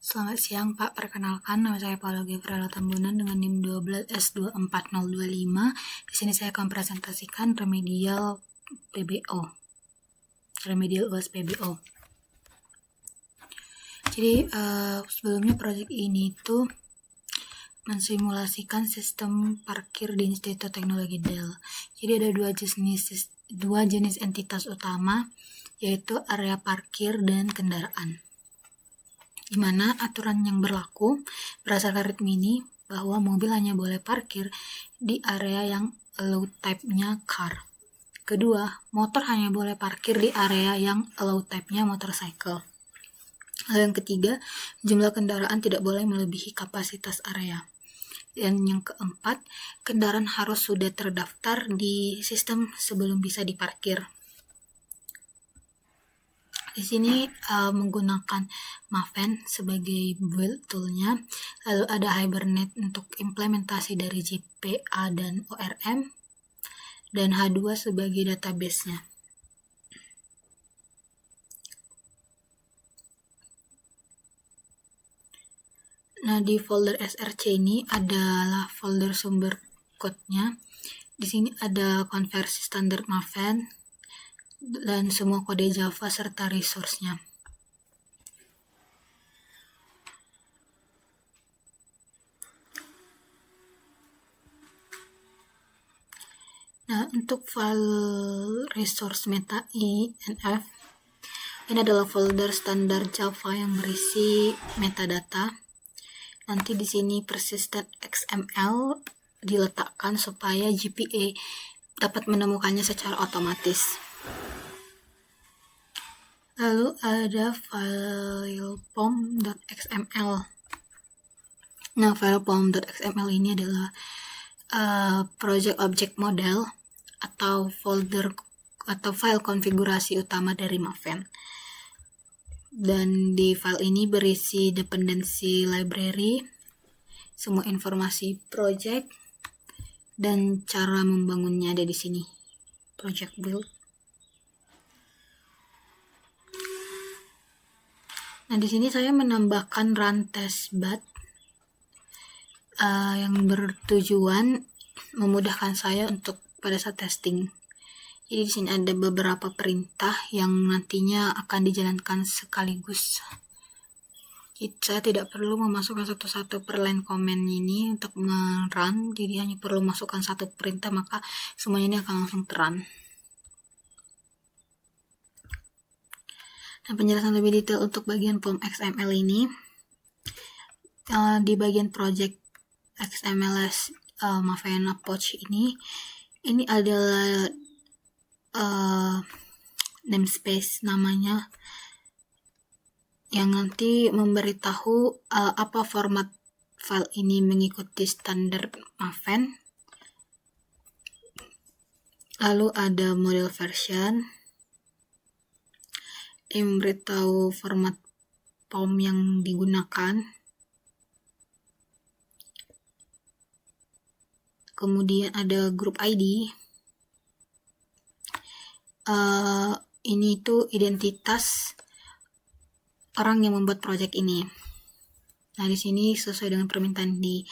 Selamat siang Pak, perkenalkan nama saya Paula Gevrela Tambunan dengan NIM 12S24025. Di sini saya akan presentasikan remedial PBO. Remedial UAS PBO. Jadi sebelumnya proyek ini tuh mensimulasikan sistem parkir di Institut Teknologi Dell. Jadi ada dua jenis entitas utama, yaitu area parkir dan kendaraan. Di mana aturan yang berlaku berdasarkan RIT Mini bahwa mobil hanya boleh parkir di area yang allow type-nya car. Kedua, motor hanya boleh parkir di area yang allow type-nya motorcycle. Lalu yang ketiga, jumlah kendaraan tidak boleh melebihi kapasitas area. Dan yang keempat, kendaraan harus sudah terdaftar di sistem sebelum bisa diparkir. Di sini menggunakan Maven sebagai build toolnya, lalu ada Hibernate untuk implementasi dari JPA dan ORM, dan H2 sebagai database-nya. Nah, di folder SRC ini adalah folder sumber code-nya. Di sini ada konversi standar Maven dan semua kode Java serta resource-nya. Nah, untuk file resource meta INF, ini adalah folder standar Java yang berisi metadata. Nanti di sini persistent XML diletakkan supaya GPA dapat menemukannya secara otomatis. Lalu ada file pom.xml. Nah, file pom.xml ini adalah project object model atau folder atau file konfigurasi utama dari Maven. Dan di file ini berisi dependency library, semua informasi project, dan cara membangunnya ada di sini. Project build. Nah, di sini saya menambahkan run test bat yang bertujuan memudahkan saya untuk pada saat testing. Jadi di sini ada beberapa perintah yang nantinya akan dijalankan sekaligus. Jadi saya tidak perlu memasukkan satu-satu per line comment ini untuk merun, jadi hanya perlu masukkan satu perintah, maka semuanya ini akan langsung terun. Nah, penjelasan lebih detail untuk bagian POM XML ini, di bagian project XMLS Maven Approach ini adalah namespace namanya, yang nanti memberitahu apa format file ini mengikuti standar Maven. Lalu ada model version yang memberitahu format POM yang digunakan. Kemudian ada group ID. Ini tuh identitas orang yang membuat project ini. Nah, di sini sesuai dengan permintaan di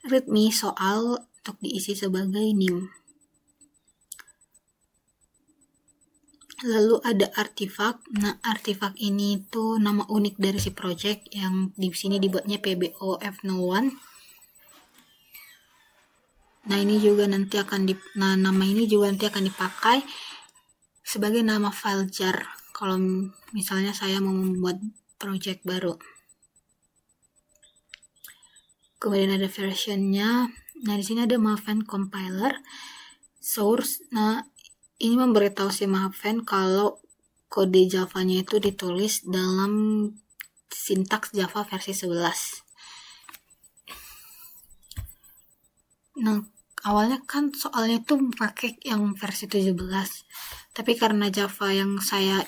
README soal untuk diisi sebagai NIM. Lalu ada artifak. Nah, artifak ini tuh nama unik dari si project yang di sini dibuatnya PBO F01. Nah, ini juga nanti akan nama ini juga nanti akan dipakai sebagai nama file jar kalau misalnya saya mau membuat project baru. Kemudian ada versionnya. Nah, di sini ada Maven compiler, source. Nah, ini memberitahu si Maven kalau kode Java-nya itu ditulis dalam sintaks Java versi 11. Nah, awalnya kan soalnya tuh pakai yang versi 17. Tapi karena Java yang saya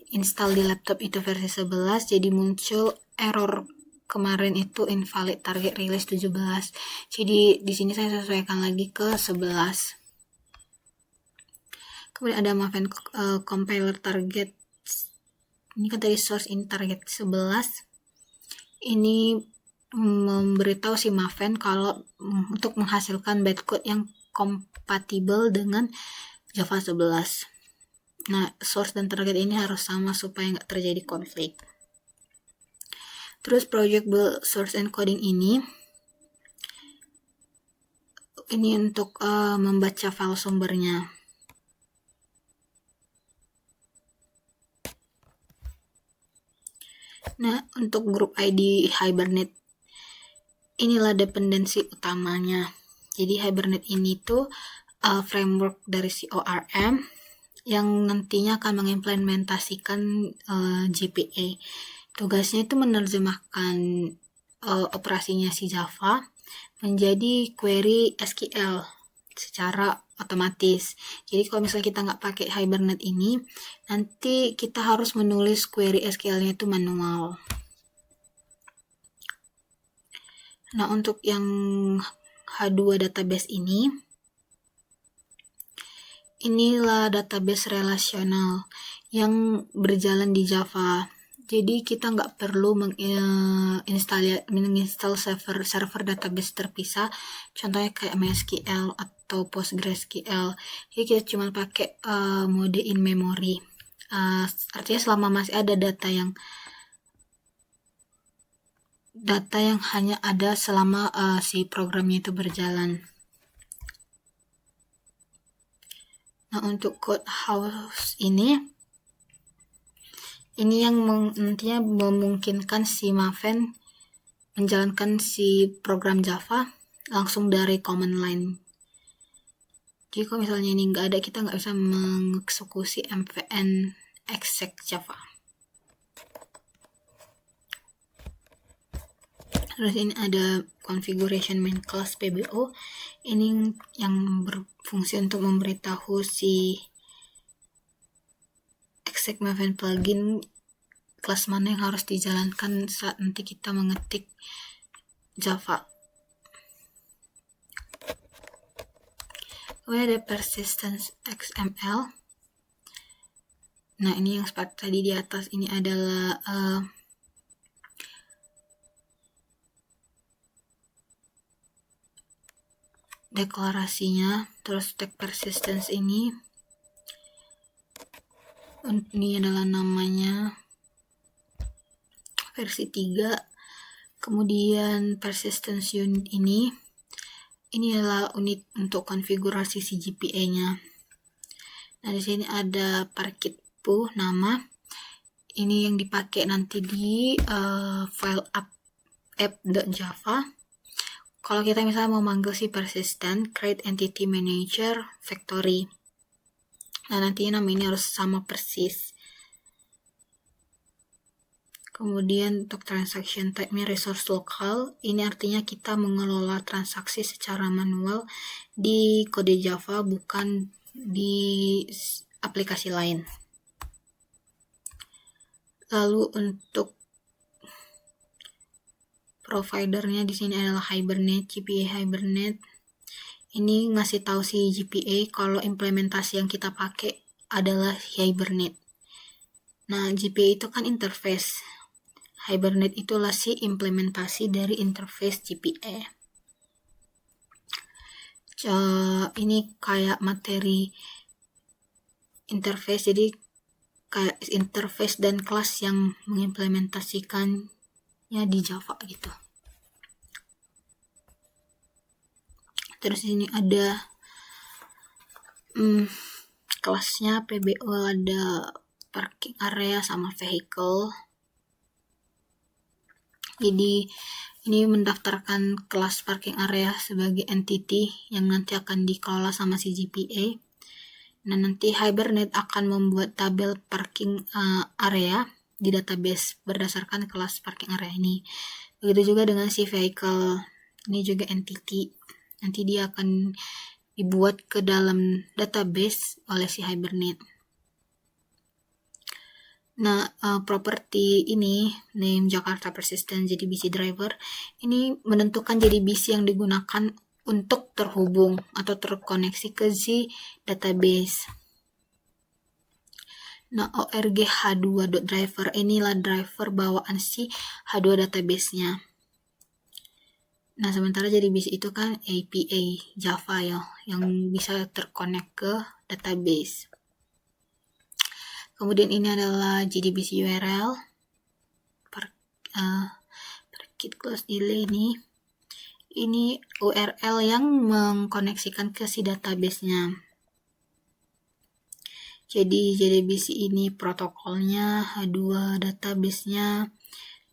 install di laptop itu versi 11, jadi muncul error kemarin itu invalid target release 17. Jadi di sini saya sesuaikan lagi ke 11. Kemudian ada Maven compiler target. Ini kan tadi source in target 11. ini memberitahu si Maven kalau untuk menghasilkan bytecode yang kompatibel dengan Java 11. Nah, source dan target ini harus sama supaya nggak terjadi konflik. Terus project build source encoding ini untuk membaca file sumbernya. Nah, untuk grup ID Hibernate, inilah dependensi utamanya. Jadi Hibernate ini tuh framework dari si ORM yang nantinya akan mengimplementasikan GPA. Tugasnya itu menerjemahkan operasinya si Java menjadi query SQL secara otomatis. Jadi kalau misalnya kita nggak pakai Hibernate ini, nanti kita harus menulis query SQL-nya itu manual. Nah, untuk yang H2 database inilah database relasional yang berjalan di Java. Jadi kita nggak perlu menginstal server database terpisah, contohnya kayak MySQL atau PostgreSQL. Jadi kita cuma pakai mode in memory. Artinya selama masih ada data yang hanya ada selama si programnya itu berjalan. Nah, untuk code house ini yang nantinya memungkinkan si Maven menjalankan si program Java langsung dari command line. Jadi kalau misalnya ini nggak ada, kita nggak bisa mengeksekusi mvn exec Java. Terus ini ada configuration main class PBO. Ini yang berfungsi untuk memberitahu si exec Maven plugin kelas mana yang harus dijalankan saat nanti kita mengetik Java. Kemudian ada persistence XML. Nah, ini yang seperti tadi di atas ini adalah deklarasinya. Terus tag persistence ini adalah namanya versi 3. Kemudian persistence unit ini adalah unit untuk konfigurasi si GPA-nya. Nah, di sini ada parkit.pu nama. Ini yang dipakai nanti di file app.java. Kalau kita misalnya mau manggil si persistent, create entity manager factory. Nah, nantinya nama ini harus sama persis. Kemudian untuk transaction type-nya resource lokal, ini artinya kita mengelola transaksi secara manual di kode Java, bukan di aplikasi lain. Lalu untuk providernya di sini adalah Hibernate, GPA Hibernate. Ini ngasih tahu si GPA kalau implementasi yang kita pakai adalah Hibernate. Nah, GPA itu kan interface. Hibernate itulah si implementasi dari interface GPA. Ini kayak materi interface, jadi kayak interface dan kelas yang mengimplementasikannya di Java gitu. Terus ini ada kelasnya PBO, ada parking area sama vehicle. Jadi ini mendaftarkan kelas parking area sebagai entity yang nanti akan dikelola sama si GPA. Nah, nanti Hibernate akan membuat tabel parking area di database berdasarkan kelas parking area ini. Begitu juga dengan si vehicle, ini juga entity. Nanti dia akan dibuat ke dalam database oleh si Hibernate. Nah, properti ini, name Jakarta Persistent JDBC driver, ini menentukan JDBC yang digunakan untuk terhubung atau terkoneksi ke si database. Nah, org h2.driver inilah driver bawaan si H2 database-nya. Nah, sementara JDBC itu kan APA Java ya, yang bisa terkonek ke database. Kemudian ini adalah JDBC URL. Parkit close delay ini. Ini URL yang mengkoneksikan ke si database-nya. Jadi JDBC ini protokolnya, H2 database-nya,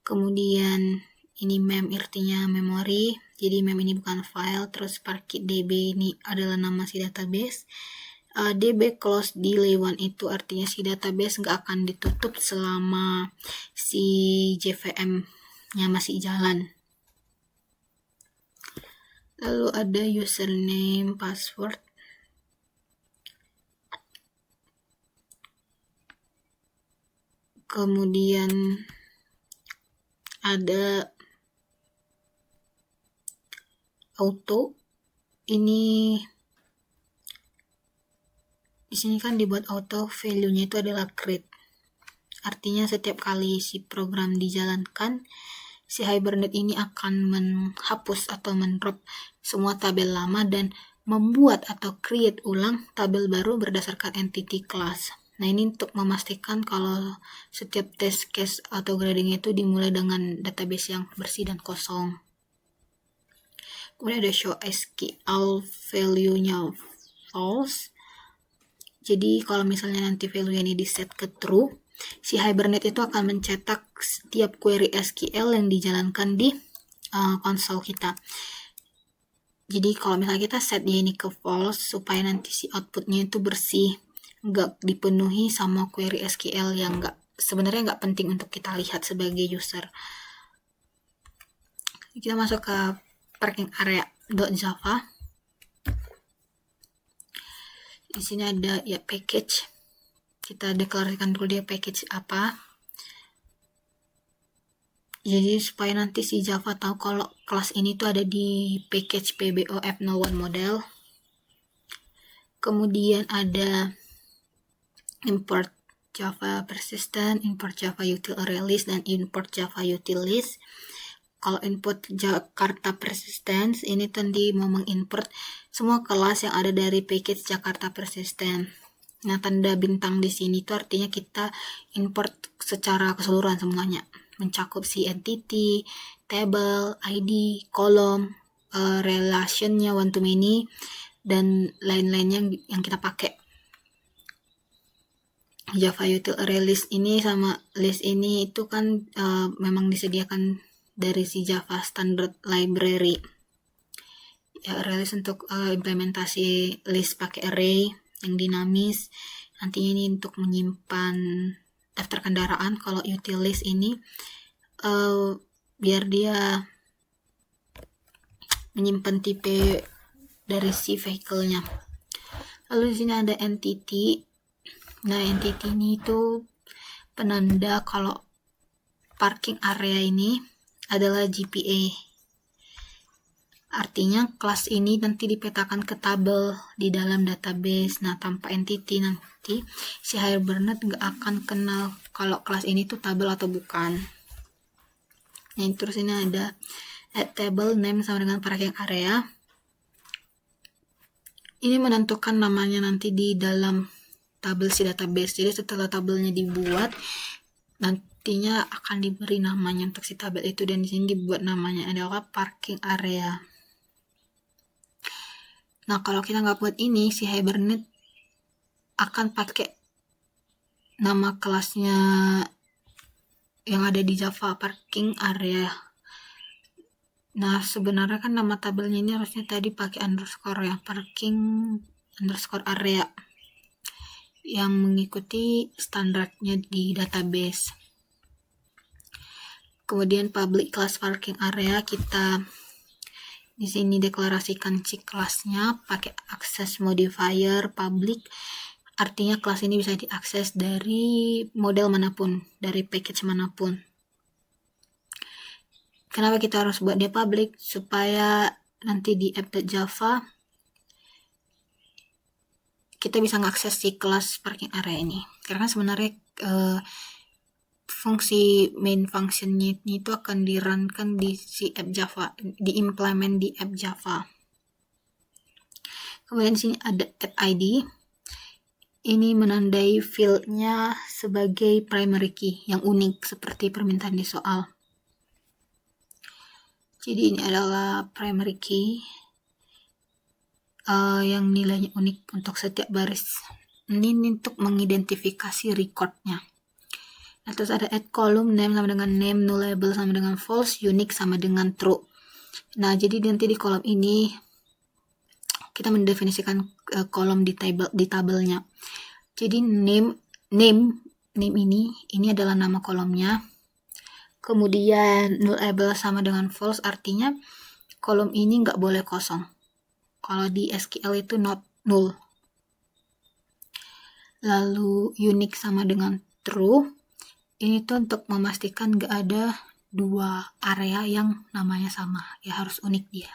kemudian ini mem artinya memori, jadi mem ini bukan file, terus parkit db ini adalah nama si database. db close delay 1 itu artinya si database nggak akan ditutup selama si JVM-nya masih jalan. Lalu ada username, password. Kemudian ada auto. Ini di sini kan dibuat auto, value-nya itu adalah create. Artinya setiap kali si program dijalankan, si Hibernate ini akan menghapus atau mendrop semua tabel lama dan membuat atau create ulang tabel baru berdasarkan entity class. Nah, ini untuk memastikan kalau setiap test case atau grading itu dimulai dengan database yang bersih dan kosong. Kemudian ada show SQL value-nya false. Jadi kalau misalnya nanti value ini di set ke true, si Hibernate itu akan mencetak setiap query SQL yang dijalankan di konsol kita. Jadi kalau misalnya kita set dia ini ke false, supaya nanti si outputnya itu bersih, nggak dipenuhi sama query SQL yang sebenarnya nggak penting untuk kita lihat sebagai user. Kita masuk ke parking area.java. Di sini ada ya package. Kita deklarasikan dulu dia package apa. Jadi supaya nanti si Java tahu kalau kelas ini tuh ada di package PBOF01 model. Kemudian ada import Java persistent, import Java util array list, dan import Java util list. Kalau input Jakarta Persistence ini tadi mau mengimport semua kelas yang ada dari package Jakarta Persistent. Nah, tanda bintang di sini itu artinya kita import secara keseluruhan semuanya, mencakup si entity, table, ID, kolom, relationnya one to many, dan lain-lainnya yang kita pakai. Java util array list ini sama list ini itu kan memang disediakan dari si Java Standard Library. Ya, array list untuk implementasi list pakai array yang dinamis. Nantinya ini untuk menyimpan daftar kendaraan. Kalau util list ini biar dia menyimpan tipe dari si vehicle-nya. Lalu di sini ada entity. Nah, entity ini itu penanda kalau parking area ini adalah GPA. Artinya kelas ini nanti dipetakan ke tabel di dalam database. Nah, tanpa entity nanti si Hibernate nggak akan kenal kalau kelas ini tuh tabel atau bukan. Nah, terus ini ada add table name sama dengan parking area. Ini menentukan namanya nanti di dalam tabel si database. Jadi setelah tabelnya dibuat, nantinya akan diberi namanya untuk si tabel itu, dan di sini dibuat namanya adalah parking area. Nah, kalau kita nggak buat ini, si Hibernate akan pakai nama kelasnya yang ada di Java, parking area. Nah, sebenarnya kan nama tabelnya ini harusnya tadi pakai underscore ya, parking underscore area, yang mengikuti standarnya di database. Kemudian public class parking area, kita di sini deklarasikan si kelasnya pakai access modifier public. Artinya kelas ini bisa diakses dari model manapun, dari package manapun. Kenapa kita harus buat dia public? Supaya nanti di app.java kita bisa mengakses si kelas parking area ini. Karena sebenarnya fungsi main functionnya itu akan dirunkan di si app Java, diimplement di app Java. Kemudian di sini ada add ID. Ini menandai fieldnya sebagai primary key yang unik seperti permintaan di soal. Jadi ini adalah primary key yang nilainya unik untuk setiap baris. Ini untuk mengidentifikasi recordnya. Nah, terus ada add column, name sama dengan name, null label sama dengan false, unique sama dengan true. Nah, jadi nanti di kolom ini kita mendefinisikan kolom di tabelnya. Jadi name ini adalah nama kolomnya. Kemudian null label sama dengan false, artinya kolom ini nggak boleh kosong. Kalau di SQL itu not null. Lalu unique sama dengan true. Ini tuh untuk memastikan nggak ada dua area yang namanya sama, ya harus unik dia.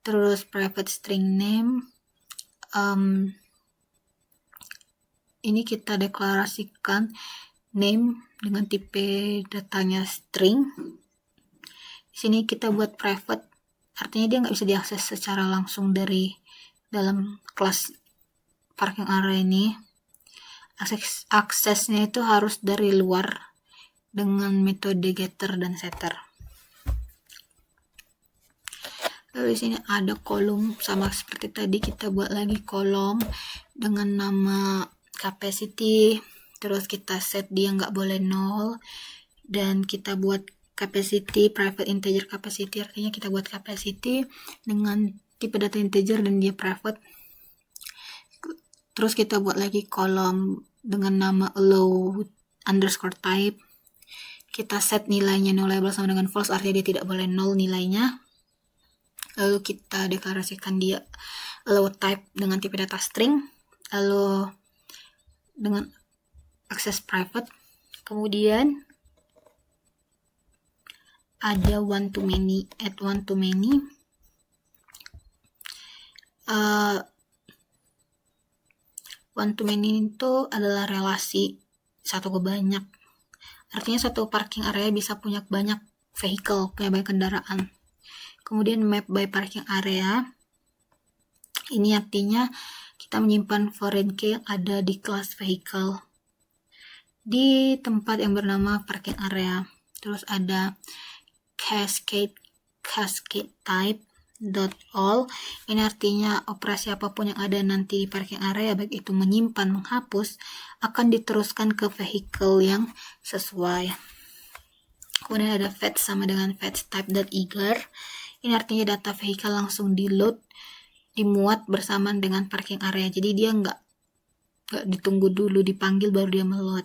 Terus private string name, ini kita deklarasikan name dengan tipe datanya string. Di sini kita buat private, artinya dia nggak bisa diakses secara langsung dari dalam kelas parking area ini. Aksesnya itu harus dari luar dengan metode getter dan setter. Lalu di sini ada kolom, sama seperti tadi kita buat lagi kolom dengan nama capacity, terus kita set dia nggak boleh nol, dan kita buat capacity private integer capacity, artinya kita buat capacity dengan tipe data integer dan dia private. Terus kita buat lagi kolom dengan nama allow underscore type, kita set nilainya null label sama dengan false, artinya dia tidak boleh nol nilainya. Lalu kita deklarasikan dia allow type dengan tipe data string, lalu dengan akses private. Kemudian ada one to many, add one to many. One to many itu adalah relasi satu ke banyak. Artinya satu parking area bisa punya banyak vehicle, punya banyak kendaraan. Kemudian map by parking area. Ini artinya kita menyimpan foreign key yang ada di kelas vehicle di tempat yang bernama parking area. Terus ada cascade type .all. Ini artinya operasi apapun yang ada nanti di parking area, baik itu menyimpan, menghapus, akan diteruskan ke vehicle yang sesuai. Kemudian ada fetch sama dengan fetch type.eager. Ini artinya data vehicle langsung dimuat bersamaan dengan parking area. Jadi dia nggak ditunggu dulu, dipanggil baru dia meload.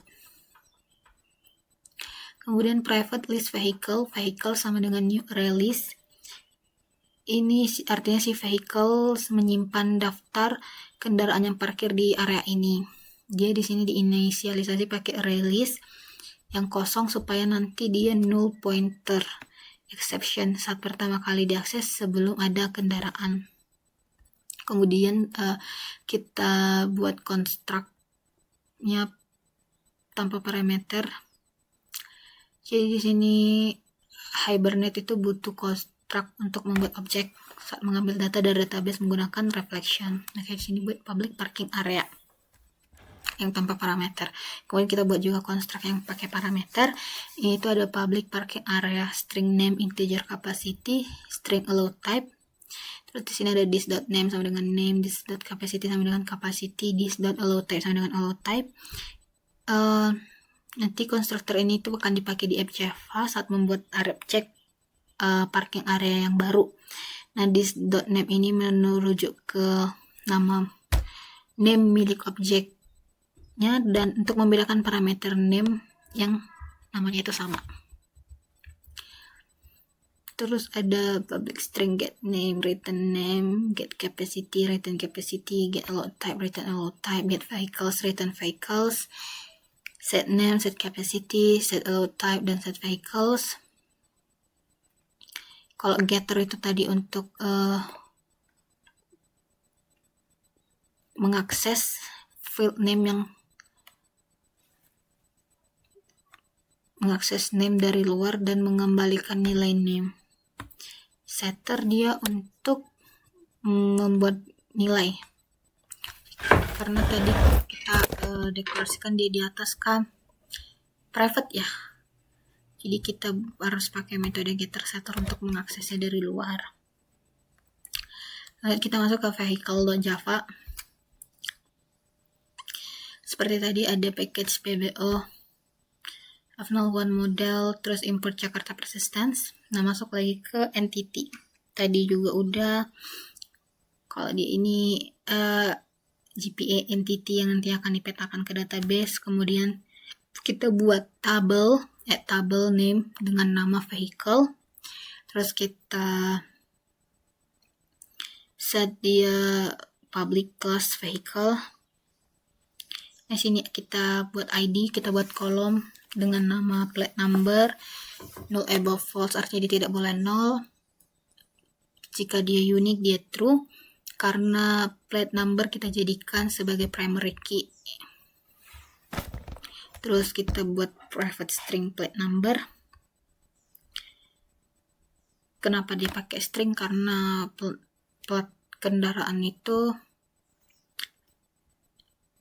Kemudian private list vehicle sama dengan new release. Ini artinya si vehicle menyimpan daftar kendaraan yang parkir di area ini. Dia di sini diinisialisasi pakai release yang kosong supaya nanti dia null pointer exception saat pertama kali diakses sebelum ada kendaraan. Kemudian kita buat construct-nya tanpa parameter. Jadi di sini Hibernate itu butuh construct untuk membuat objek saat mengambil data dari database menggunakan reflection. Nah, kayak di sini buat public parking area yang tanpa parameter. Kemudian kita buat juga construct yang pakai parameter. Ini itu ada public parking area, string name, integer capacity, string allow type. Terus di sini ada this.name sama dengan name, this.capacity sama dengan capacity, this.allow type sama dengan allow type. Nanti konstruktor ini itu akan dipakai di app Java saat membuat check parking area yang baru. Nah, this.name ini merujuk ke nama name milik objeknya dan untuk membedakan parameter name yang namanya itu sama. Terus ada public string get name, return name, get capacity, return capacity, get allow type, return allow type, get vehicles, return vehicles, set name, set capacity, set allow type, dan set vehicles. Kalau getter itu tadi untuk mengakses field name dari luar dan mengembalikan nilai name. Setter dia untuk membuat nilai, karena tadi kita deklarasikan dia di atas kan private ya, jadi kita harus pakai metode getter setter untuk mengaksesnya dari luar. Lalu kita masuk ke vehicle.java. Seperti tadi ada package PBO, Avnal1 model, terus import Jakarta persistence. Nah, masuk lagi ke entity. Tadi juga udah, kalau di ini GPA entity yang nanti akan dipetakan ke database. Kemudian kita buat tabel name dengan nama vehicle. Terus kita set dia public class vehicle. Di sini kita buat ID, kita buat kolom dengan nama plate number, null above false artinya dia tidak boleh nol. Jika dia unique dia true, karena plate number kita jadikan sebagai primary key. Terus kita buat private string plate number. Kenapa dia pakai string? Karena plat kendaraan itu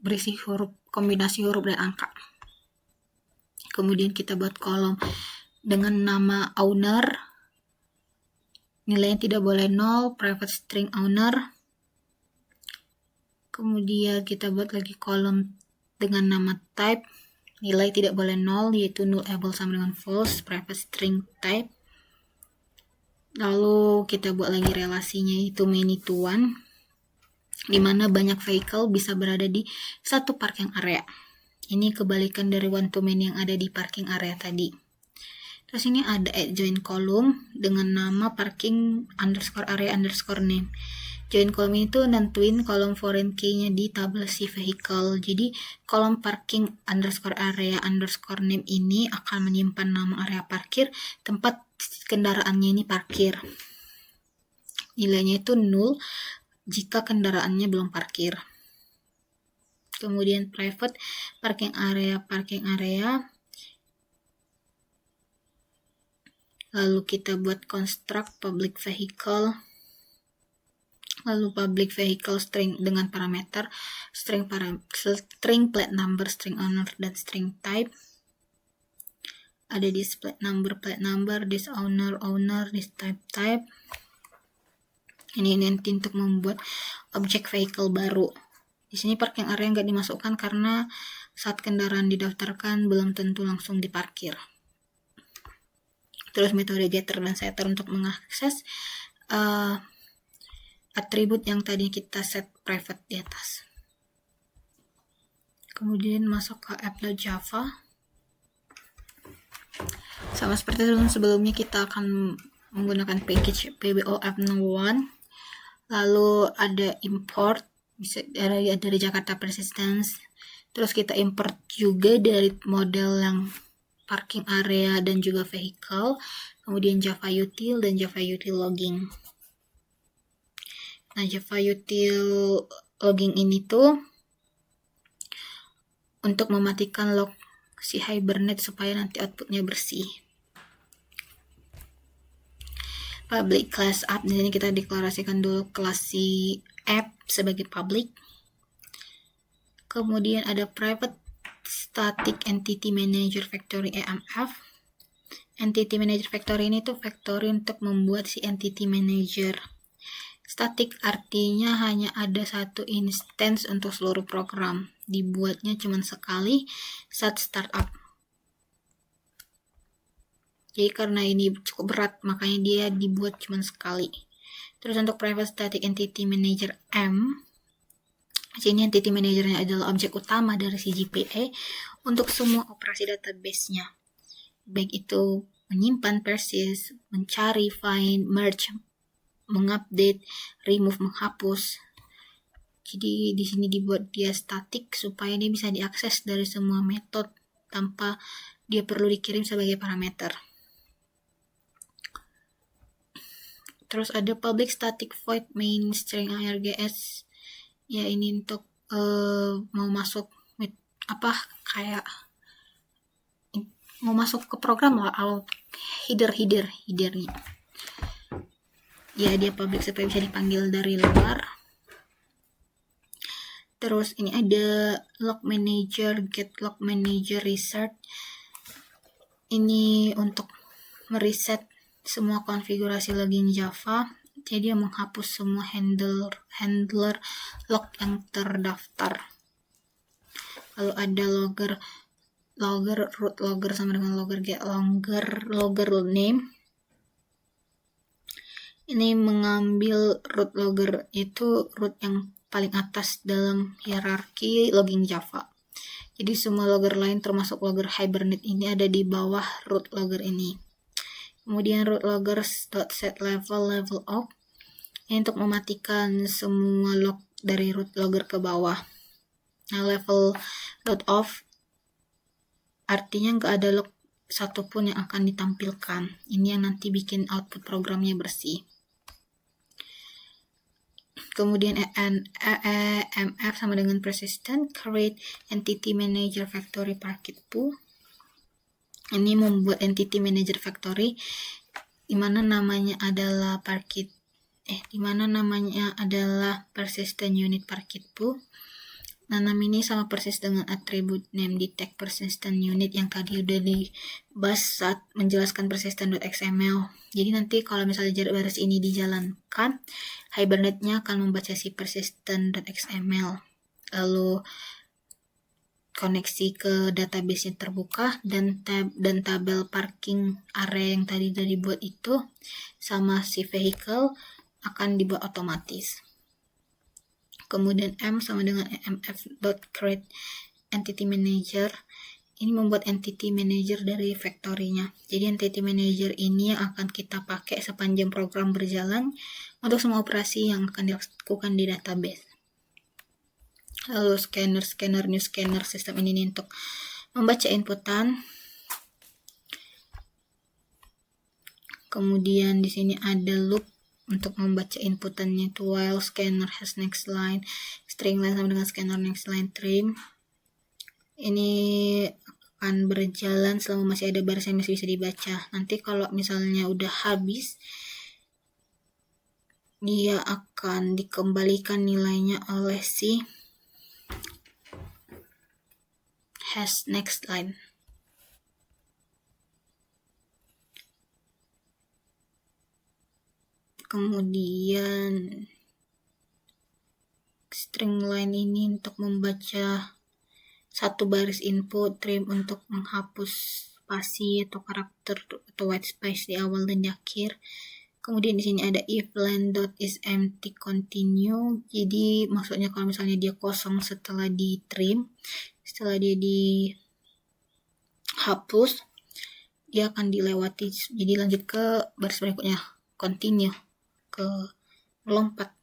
berisi kombinasi huruf dan angka. Kemudian kita buat kolom dengan nama owner, nilainya tidak boleh nol, private string owner. Kemudian kita buat lagi kolom dengan nama type, nilai tidak boleh nol, yaitu nullable sama dengan false, private string type. Lalu kita buat lagi relasinya, itu many to one, di mana banyak vehicle bisa berada di satu parking area. Ini kebalikan dari one to many yang ada di parking area tadi. Terus ini ada add join column dengan nama parking underscore area underscore name. Join column itu nentuin kolom foreign key-nya di tabel si vehicle. Jadi kolom parking underscore area underscore name ini akan menyimpan nama area parkir, tempat kendaraannya ini parkir. Nilainya itu null jika kendaraannya belum parkir. Kemudian private parking area. Lalu kita buat construct public vehicle. Lalu public vehicle string dengan parameter string plate number, string owner, dan string type. Ada this plate number, this owner, this type. Ini nanti untuk membuat objek vehicle baru. Di sini parking area nggak dimasukkan karena saat kendaraan didaftarkan belum tentu langsung diparkir. Terus metode getter dan setter untuk mengakses atribut yang tadi kita set private di atas. Kemudian masuk ke app.java. Sama seperti sebelumnya, kita akan menggunakan package PBO app1. Lalu ada import bisa dari Jakarta persistence. Terus kita import juga dari model yang parking area dan juga vehicle. Kemudian Java util dan Java util logging. Nah, Java util logging ini tuh untuk mematikan log si Hibernate supaya nanti outputnya bersih. Public class app, di sini kita deklarasikan dulu kelas si app sebagai public. Kemudian ada private static entity manager factory EMF. Entity manager factory ini tuh factory untuk membuat si entity manager. Static artinya hanya ada satu instance untuk seluruh program. Dibuatnya cuma sekali saat startup. Jadi karena ini cukup berat, makanya dia dibuat cuma sekali. Terus untuk private static entity manager M, sini entity managernya adalah objek utama dari si GPA untuk semua operasi database-nya. Baik itu menyimpan, persist, mencari, find, merge, mengupdate, remove, menghapus. Jadi di sini dibuat dia static supaya dia bisa diakses dari semua metode tanpa dia perlu dikirim sebagai parameter. Terus ada public static void main string args. Ya, ini untuk mau masuk mau masuk ke program lah, headernya ya, dia public supaya bisa dipanggil dari luar. Terus ini ada log manager, get log manager reset. Ini untuk mereset semua konfigurasi login Java. Jadi dia menghapus semua handler log yang terdaftar. Lalu ada root logger sama dengan logger get logger name. Ini mengambil root logger, itu root yang paling atas dalam hierarki login Java. Jadi semua logger lain termasuk logger Hibernate ini ada di bawah root logger ini. Kemudian root loggers.set level off. Ini untuk mematikan semua log dari root logger ke bawah. Nah, level .off artinya nggak ada log satupun yang akan ditampilkan. Ini yang nanti bikin output programnya bersih. Kemudian EMF sama dengan persistent, create entity manager factory parquet pool. Ini membuat entity manager factory dimana namanya adalah persistent unit parquet pool. Nah, nama ini sama persis dengan atribut name di tag persistent unit yang tadi udah dibahas saat menjelaskan persistent.xml. Jadi nanti kalau misalnya baris ini dijalankan, Hibernate-nya akan membaca si persistent.xml. Lalu koneksi ke database-nya terbuka dan tabel parking area yang tadi udah dibuat itu sama si vehicle akan dibuat otomatis. Kemudian M sama dengan emf.create entity manager. Ini membuat entity manager dari factory-nya. Jadi entity manager ini yang akan kita pakai sepanjang program berjalan untuk semua operasi yang akan dilakukan di database. Lalu new scanner sistem ini untuk membaca inputan. Kemudian di sini ada loop untuk membaca inputannya itu while scanner has next line, string line sama dengan scanner next line trim. Ini akan berjalan selama masih ada baris yang masih bisa dibaca. Nanti kalau misalnya udah habis, dia akan dikembalikan nilainya oleh si has next line. Kemudian string line ini untuk membaca satu baris input, trim untuk menghapus spasi atau karakter atau white space di awal dan di akhir. Kemudian di sini ada if line.isEmpty continue. Jadi maksudnya kalau misalnya dia kosong setelah di trim, setelah dia dihapus, dia akan dilewati. Jadi lanjut ke baris berikutnya, continue ke melompat.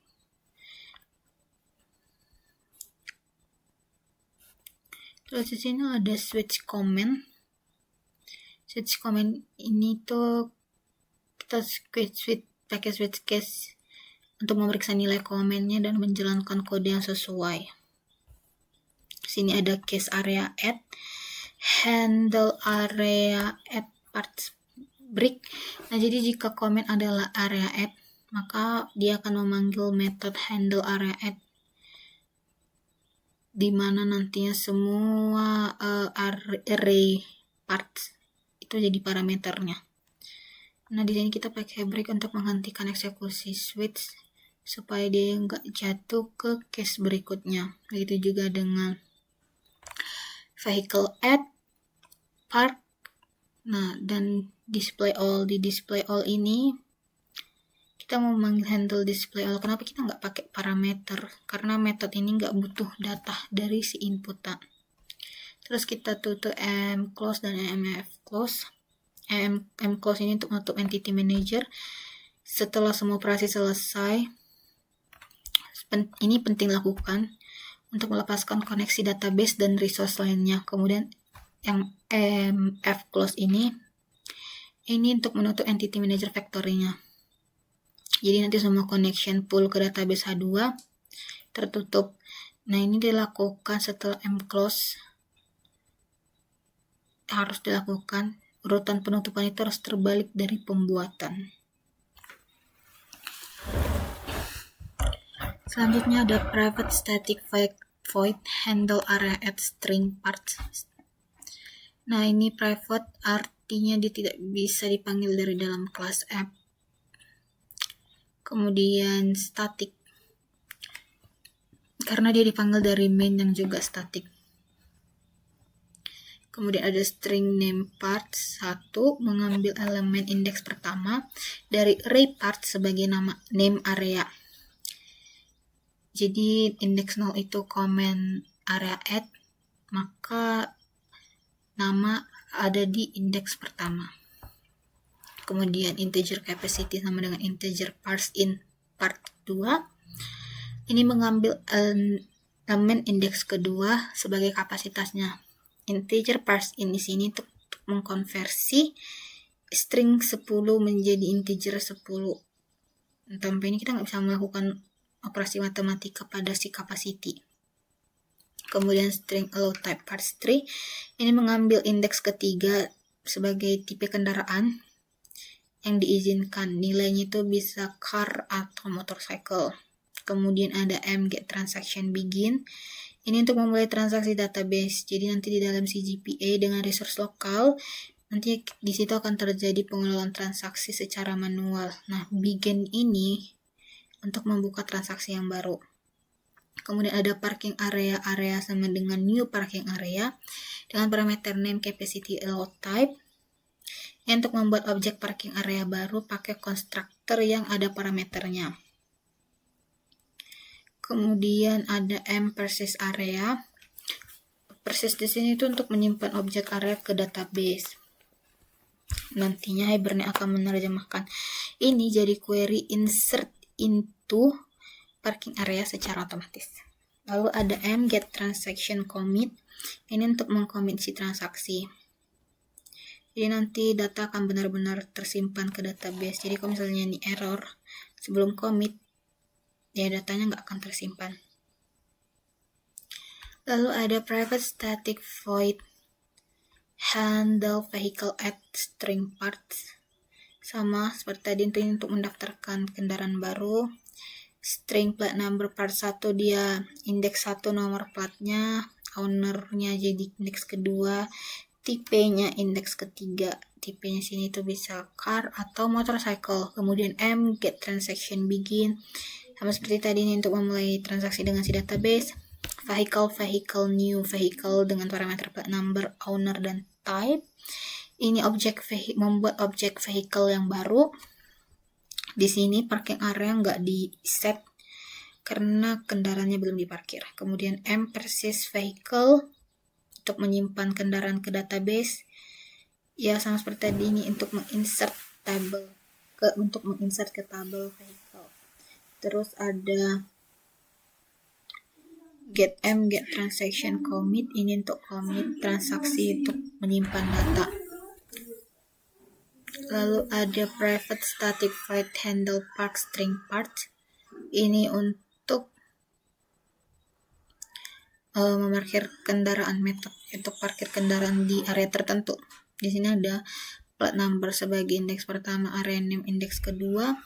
Terus di sini ada switch comment. Switch comment ini tuh kita pakai switch case untuk memeriksa nilai komennya dan menjalankan kode yang sesuai. Sini ada case area add, handle area add parts break. Nah, jadi jika komen adalah area add, maka dia akan memanggil method handle area add, di mana nantinya semua array parts itu jadi parameternya. Nah, di sini kita pakai break untuk menghentikan eksekusi switch supaya dia nggak jatuh ke case berikutnya. Begitu juga dengan vehicle add part. Nah, dan display all, di display all ini kita mau memanggil handle display all. Kenapa kita nggak pakai parameter? Karena metode ini nggak butuh data dari si inputan. Terus kita tutup mclose dan mfclose. mclose ini untuk menutup entity manager. Setelah semua operasi selesai, ini penting lakukan untuk melepaskan koneksi database dan resource lainnya. Kemudian yang mfclose ini untuk menutup entity manager factory-nya. Jadi nanti semua connection pool ke database H2 tertutup Nah, ini dilakukan setelah mclose, harus dilakukan. Urutan penutupan itu harus terbalik dari pembuatan. Selanjutnya ada private static void handle area at string parts. Nah, ini private artinya dia tidak bisa dipanggil dari dalam kelas app. Kemudian static, karena dia dipanggil dari main yang juga static. Kemudian ada string name parts. 1 mengambil elemen indeks pertama dari array parts sebagai nama name area. Jadi indeks 0 itu comment area add, maka nama ada di indeks pertama. Kemudian integer capacity sama dengan integer parse in part 2. Ini mengambil elemen indeks kedua sebagai kapasitasnya. Integer parse in di sini untuk mengkonversi string 10 menjadi integer 10. Tanpa ini kita nggak bisa melakukan operasi matematika pada si capacity. Kemudian string allow type parse 3 ini mengambil indeks ketiga sebagai tipe kendaraan yang diizinkan. Nilainya itu bisa car atau motorcycle. Kemudian ada get transaction begin. Ini untuk memulai transaksi database. Jadi nanti di dalam CGPA dengan resource lokal, nanti di situ akan terjadi pengelolaan transaksi secara manual. Nah, begin ini untuk membuka transaksi yang baru. Kemudian ada parking area sama dengan new parking area dengan parameter name, capacity, allow type. Untuk membuat objek parking area baru pakai konstruktor yang ada parameternya. Kemudian ada persist area. Persist di sini itu untuk menyimpan objek area ke database. Nantinya Hibernate akan menerjemahkan ini jadi query insert into parking area secara otomatis. Lalu ada get transaction commit. Ini untuk mengcommit si transaksi. Jadi nanti data akan benar-benar tersimpan ke database. Jadi kalau misalnya ini error sebelum commit, ya datanya nggak akan tersimpan. Lalu ada private static void handle vehicle at string parts. Sama seperti tadi, ini untuk mendaftarkan kendaraan baru. String plat number part 1 dia indeks 1 nomor platnya, ownernya jadi indeks kedua, tipenya indeks ketiga. Tipenya sini itu bisa car atau motorcycle. Kemudian get transaction begin. Sama seperti tadi ini untuk memulai transaksi dengan si database. Vehicle, new vehicle dengan parameter plat number, owner, dan type. Ini membuat objek vehicle yang baru. Di sini parking area nggak di set karena kendaraannya belum diparkir. Kemudian persist vehicle untuk menyimpan kendaraan ke database. Ya sama seperti tadi ini untuk menginsert ke tabel vehicle. Terus ada get transaction commit, ini untuk commit transaksi untuk menyimpan data. Lalu ada private static void handle park string parts. Ini untuk memarkir kendaraan, metode untuk parkir kendaraan di area tertentu. Di sini ada plat number sebagai indeks pertama, area name indeks kedua.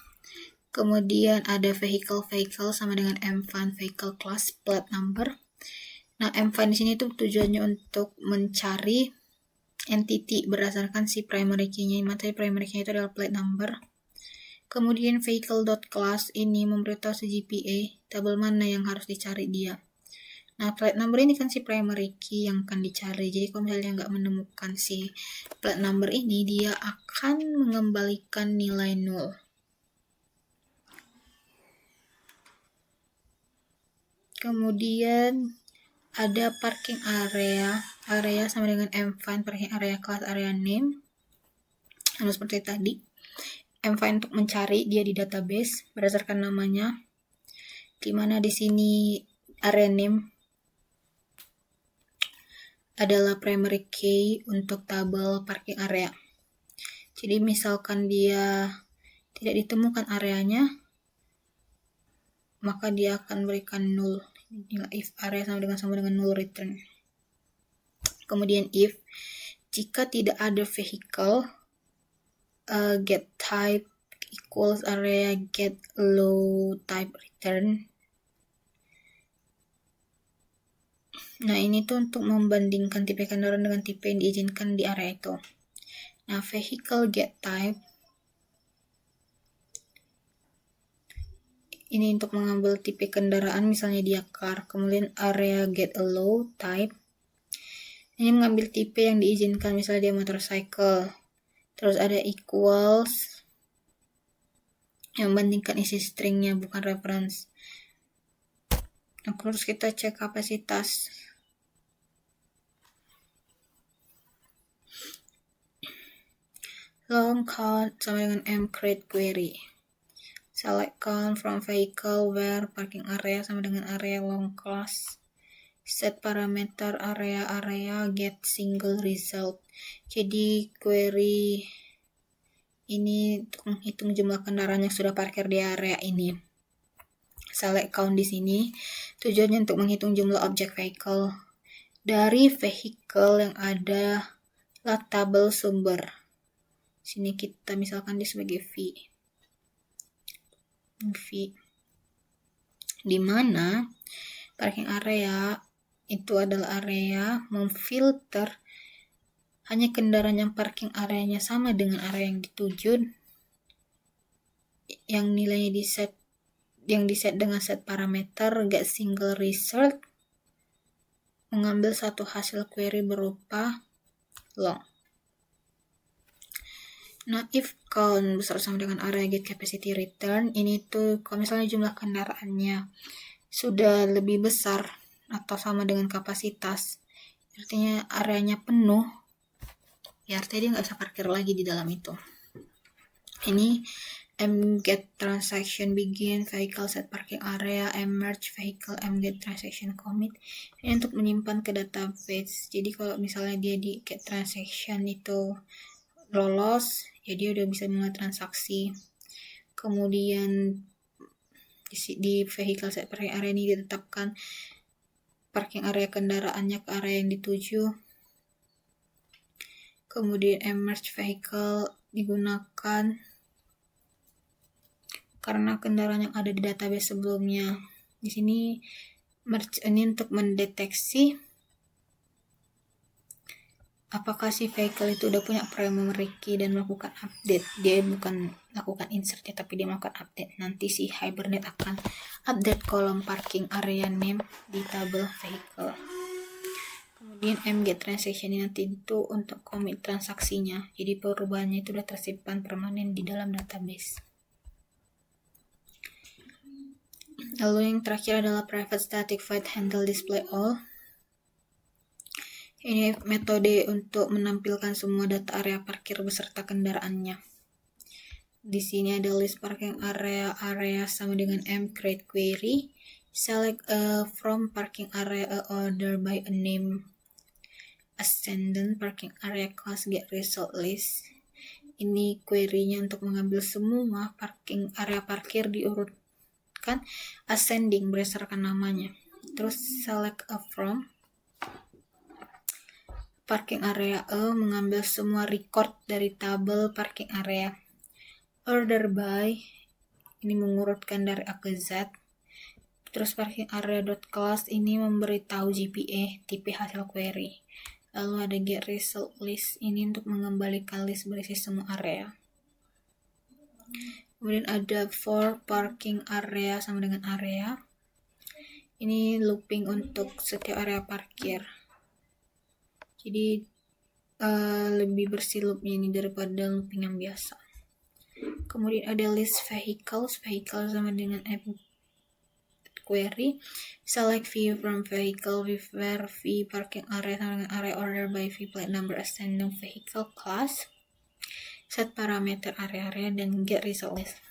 Kemudian ada vehicle sama dengan mFun vehicle class plat number. Nah, mFun di sini tuh tujuannya untuk mencari entity berdasarkan si primary key-nya. Materi primary key-nya itu adalah plat number. Kemudian vehicle.class ini memberitahu si GPA tabel mana yang harus dicari dia. Nah, plat number ini kan si primary key yang akan dicari. Jadi kalau misalnya nggak menemukan si plat number ini, dia akan mengembalikan nilai 0. Kemudian ada parking area sama dengan mFun parking area class area name. Sama seperti tadi. mFun untuk mencari dia di database berdasarkan namanya. Dimana di sini area name adalah primary key untuk tabel parking area. Jadi misalkan dia tidak ditemukan areanya, maka dia akan berikan 0. if area sama dengan null return. Kemudian if jika tidak ada vehicle, get type equals area get low type return. Nah, ini tuh untuk membandingkan tipe kendaraan dengan tipe yang diizinkan di area itu. Nah, vehicle get type ini untuk mengambil tipe kendaraan, misalnya dia car. Kemudian area get allow type ini mengambil tipe yang diizinkan, misalnya dia motorcycle. Terus ada equals yang membandingkan isi stringnya, bukan reference. Nah, terus kita cek kapasitas. Long count sama dengan m create query. Select count from vehicle where parking area sama dengan area long class. Set parameter area get single result. Jadi query ini untuk menghitung jumlah kendaraan yang sudah parkir di area ini. Select count di sini tujuannya untuk menghitung jumlah objek vehicle. Dari vehicle yang ada lah tabel sumber. Sini kita misalkan dia sebagai V, di mana parking area itu adalah area memfilter hanya kendaraan yang parking areanya sama dengan area yang dituju, yang nilainya diset dengan set parameter get single result, mengambil satu hasil query berupa long. Nah, if count besar sama dengan area get capacity return, ini tuh kalau misalnya jumlah kendaraannya sudah lebih besar atau sama dengan kapasitas, artinya areanya penuh, ya artinya dia nggak bisa parkir lagi di dalam itu. Ini mget transaction begin vehicle set parking area, merge vehicle mget transaction commit. Ini untuk menyimpan ke database. Jadi kalau misalnya dia di get transaction itu lolos, ya dia udah bisa mulai transaksi. Kemudian di vehicle set parking area ini ditetapkan parking area kendaraannya ke area yang dituju. Kemudian merge vehicle digunakan karena kendaraan yang ada di database sebelumnya. Di sini merge ini untuk mendeteksi apakah si vehicle itu udah punya primary key dan melakukan update. Dia bukan lakukan insert ya, tapi dia melakukan update. Nanti si Hibernate akan update kolom parking area name di tabel vehicle. Kemudian mget transaction ini nanti itu untuk commit transaksinya. Jadi perubahannya itu udah tersimpan permanen di dalam database. Lalu yang terakhir adalah private static void handle display all. Ini metode untuk menampilkan semua data area parkir beserta kendaraannya. Di sini ada list parking area sama dengan m create query. Select from parking area a order by a name ascendant parking area class get result list. Ini query-nya untuk mengambil semua parking area parkir diurutkan ascending berdasarkan namanya. Terus select a from parking area A mengambil semua record dari tabel parking area. Order by ini mengurutkan dari A ke Z. Terus parking area.class ini memberitahu GPA tipe hasil query. Lalu ada get result list ini untuk mengembalikan list berisi semua area. Kemudian ada for parking area sama dengan area. Ini looping untuk setiap area parkir. Jadi lebih bersih loopnya ini daripada looping yang biasa. Kemudian ada list vehicle sama dengan query. Select V from vehicle with where V parking area sama dengan area order by V plate number ascending vehicle class. Set parameter area dan get result list.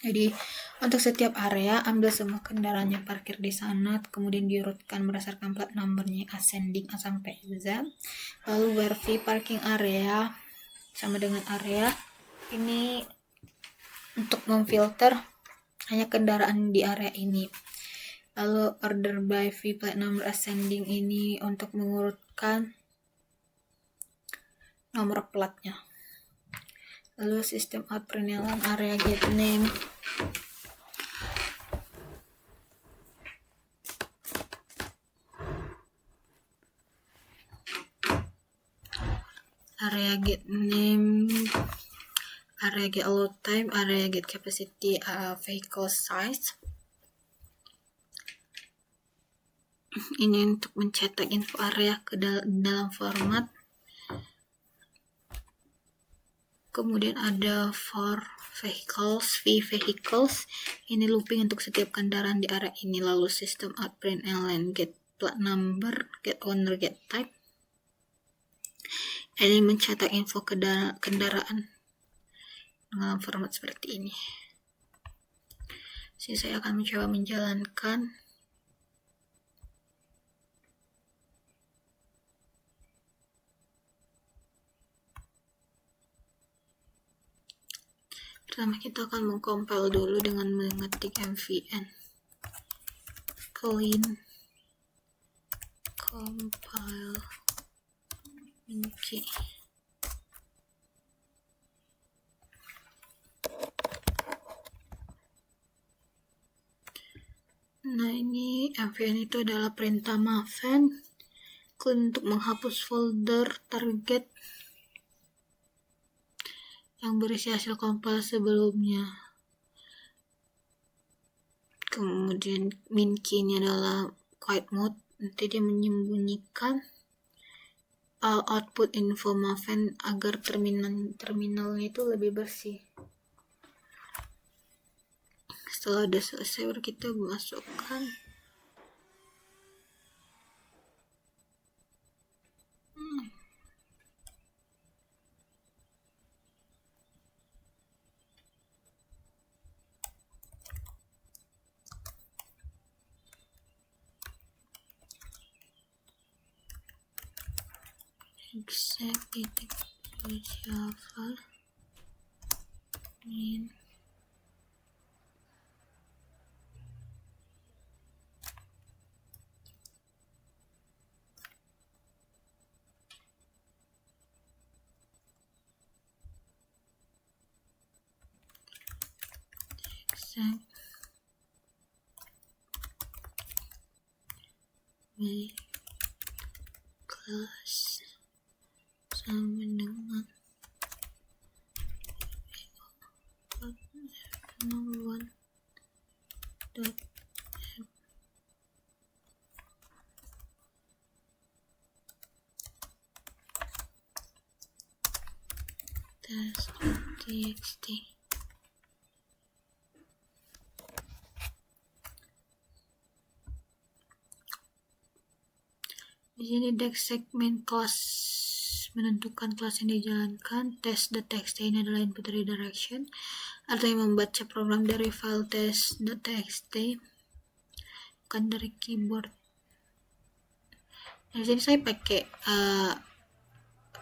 Jadi untuk setiap area ambil semua kendaraan yang parkir di sana, kemudian diurutkan berdasarkan plat numbernya ascending A sampai Z. Lalu where V parking area sama dengan area ini untuk memfilter hanya kendaraan di area ini. Lalu order by v plat number ascending ini untuk mengurutkan nomor platnya. Lalu sistem out pengenalan area get name. Area get name, area get load time, area get capacity, vehicle size. Ini untuk mencetak info area ke dalam format. Kemudian ada for vehicles, v vehicles. Ini looping untuk setiap kendaraan di area ini. Lalu sistem out println get plat number, get owner, get type. Ini mencetak info ke kendaraan dalam format seperti ini. Jadi saya akan mencoba menjalankan. Pertama kita akan mengcompile dulu dengan mengetik mvn clean compile Minky. Nah, ini mvn itu adalah perintah maven clean untuk menghapus folder target yang berisi hasil compile sebelumnya. Kemudian Minky ini adalah quiet mode, nanti dia menyembunyikan output info maven agar terminalnya itu lebih bersih. Setelah udah selesai baru kita masukkan exec java min exec my class sama dengan number 1 dot test.txt. Di sini dex segment class menentukan kelas yang dijalankan. Test.txt ini adalah input redirection, artinya membaca program dari file test.txt, bukan dari keyboard. Di sini saya pakai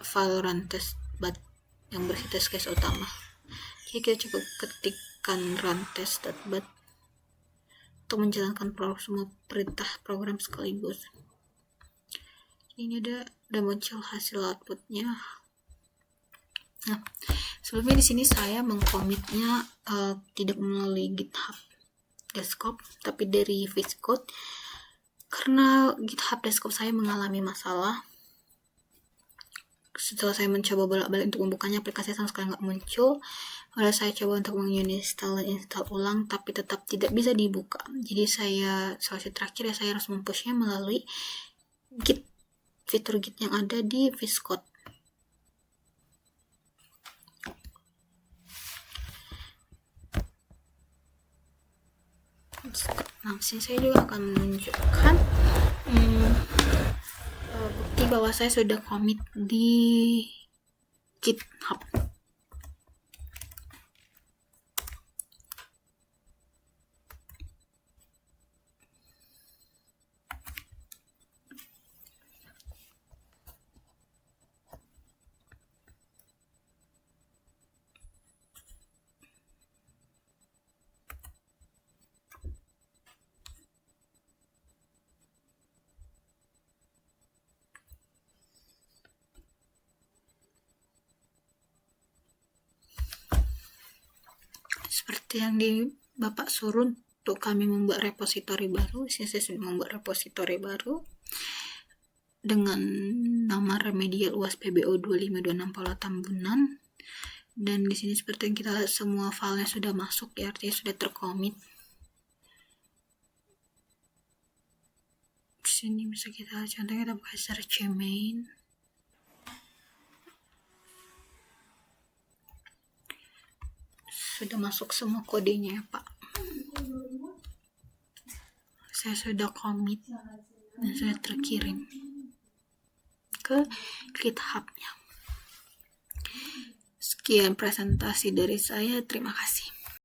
file run test.bat yang berisi test case utama. Jadi kita cukup ketikkan run test.bat untuk menjalankan semua perintah program sekaligus. Ini udah muncul hasil outputnya. Nah, sebelumnya di sini saya mengkomitnya tidak melalui GitHub Desktop, tapi dari VS Code, karena GitHub Desktop saya mengalami masalah. Setelah saya mencoba bolak-balik untuk membukanya, aplikasi sama sekali nggak muncul. Lalu saya coba untuk menginstall dan install ulang, tapi tetap tidak bisa dibuka. Jadi solusi terakhir saya harus mempushnya melalui Git, fitur Git yang ada di VS Code. Nah, sini saya juga akan menunjukkan bukti bahwa saya sudah commit di GitHub. seperti yang Bapak suruh untuk kami membuat repositori baru. Saya sudah membuat repositori baru dengan nama remedial UAS PBO 2526 Pulau Tambunan, dan di sini seperti yang kita lihat semua filenya sudah masuk ya, artinya sudah terkomit. Di sini bisa kita contohnya, kita buka search main. Sudah masuk semua kodenya ya Pak. Saya sudah commit dan sudah terkirim ke GitHub-nya. Sekian presentasi dari saya, terima kasih.